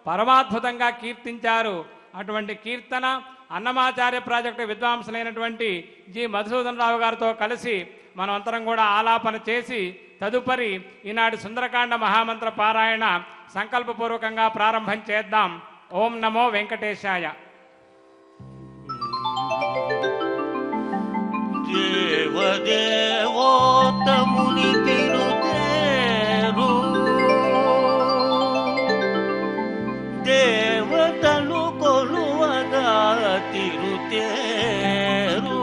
పరమాద్భుతంగా కీర్తించారు. అటువంటి కీర్తన Annamacharya project విద్వాంసులైనటువంటి G Madhusudan రావు గారితో కలిసి మనం అందరం కూడా ఆలాపన చేసి తదుపరి ఈనాటి సుందరకాండ మహామంత్ర పారాయణ సంకల్పపూర్వకంగా ప్రారంభం చేద్దాం. ఓం నమో వెంకటేశాయ. దేవదేవోత్తముని తిరుతేరు దేవతలు కొలువగా తిరుతేరు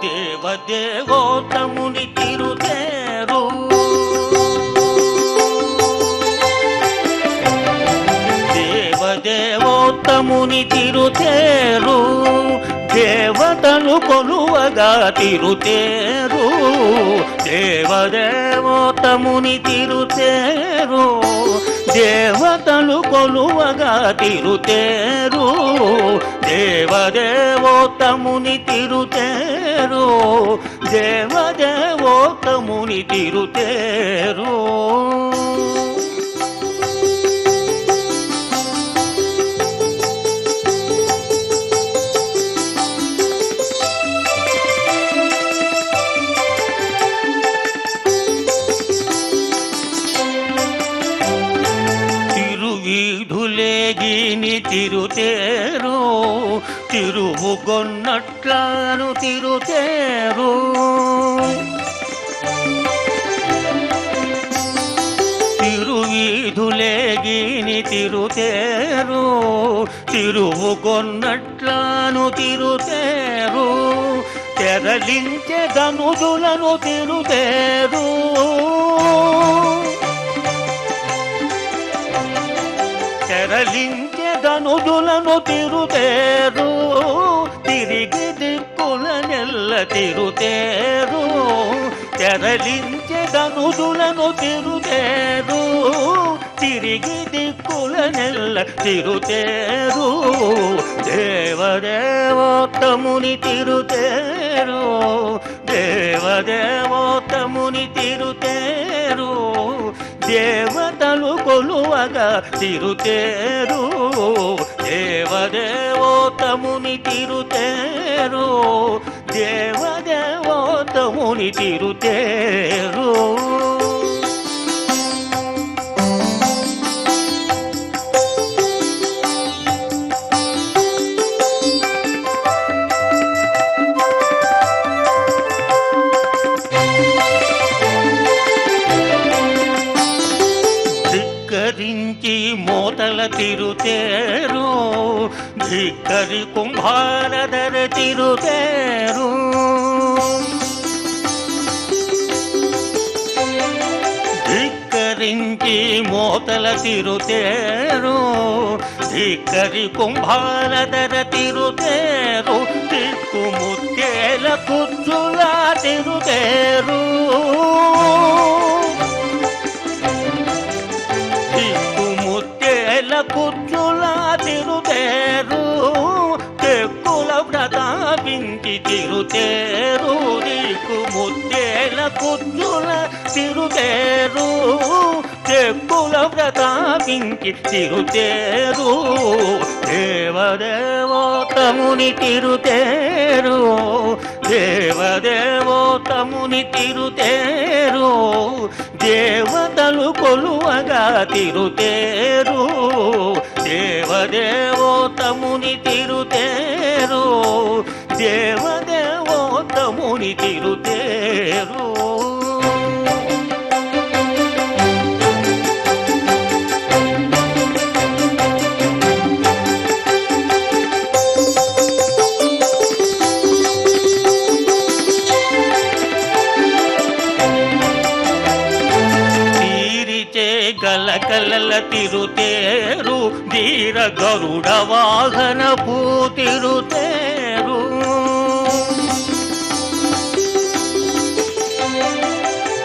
దేవదేవోత్తముని తిరుతేరు దేవదేవోత్తముని తిరుతేరు దేవతలు కొలువగా తిరుతేరు దేవదేవోత్తముని తిరుతేరు దేవతలు కొలువగా తిరుతేరు దేవదేవోత్తముని తిరుతేరు దేవదేవోత్తముని తిరుతేరు తిరుతేరు తిరువుగొన్నట్లను తిరుతేరు తిరువీధులేగిని తిరుతేరు తిరువుగొన్నట్లను తిరుతేరు తెరలించే ధనుజులను తిరుతేరు తెరలించే ధనుజులను తిరుతేరు తిరిగి దిక్కులనెల్ల తిరుతేరు తెరలించే ధనుజులను తిరుతేరు తిరిగి దిక్కులనెల్ల తిరుతేరు దేవదేవోత్తముని తిరుతేరు దేవదేవోత్తముని తిరుతేరు దేవతలు కొలువగా తిరుతేరు దేవదేవోత్తముని తిరుతేరు దేవదేవోత్తముని తిరుతేరు మోతల తిరుతేరు ధిక్కరి కుంభారధర తిరుతేరు ధిక్కరించి మోతల తిరుతేరు ధిక్కరి కుంభారధర తిరుతేరు దిక్కు ముత్యేల కుచ్చుల తిరుతేరు కుచ్చుల తిరుతేరు తెక్కుల ప్రతాపించి తిరుతేరు నీకు ముద్దేల కుచ్చుల తిరుతేరు తెక్కుల ప్రతాపించి తిరుతేరు దేవదేవోత్తముని తిరుతేరు దేవదేవోత్తముని తిరుతేరు దేవతలు కొలువగా తిరుతేరు దేవదేవోత్తముని తిరుతేరు దేవదేవోత్తముని తిరుతేరు గలకలల తిరుతేరు ధీర గరుడ వాహన పూతిరుతేరు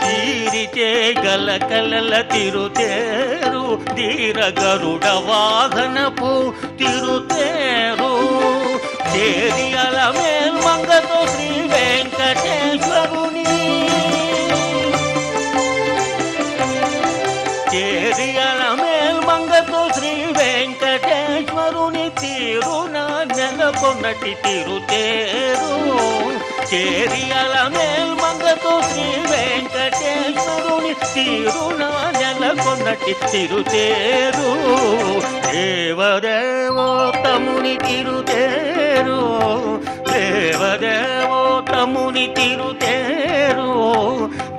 తీరిచే గలకలల తిరుతేరు ధీర గరుడ వాహన పూతిరుతేరు చేరియల మేల్మంగతో శ్రీ వెంకటేశ్వరుని చేరియల మేల్మంగతో శ్రీ వెంకటేశ్వరుని తీరున నెలకొన్నటి తిరుతేరు చేరియల మేల్మంగతో శ్రీ వెంకటేశ్వరుని తీరున నెలకొన్నటి తిరుతేరు దేవదేవోత్తముని తిరుతేరు దేవదేవోత్తముని తిరుతేరు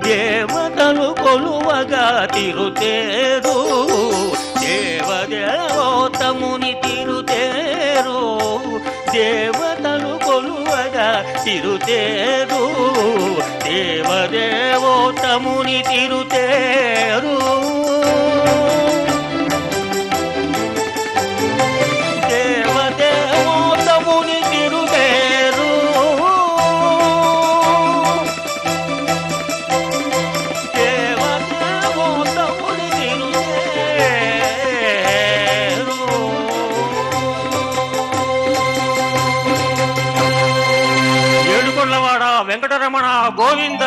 దేవతలు కొలువగా తిరుతేరు దేవదేవోత్తముని తిరుతేరు దేవతలు కొలువగా తిరుతేరు దేవదేవోత్తముని తిరుతేరు దేవదేవోత్తముని తిరుతేరు దేవదేవోత్తముని తిరుతేరు ఏడుకొండలవాడ వెంకటరమణ గోవింద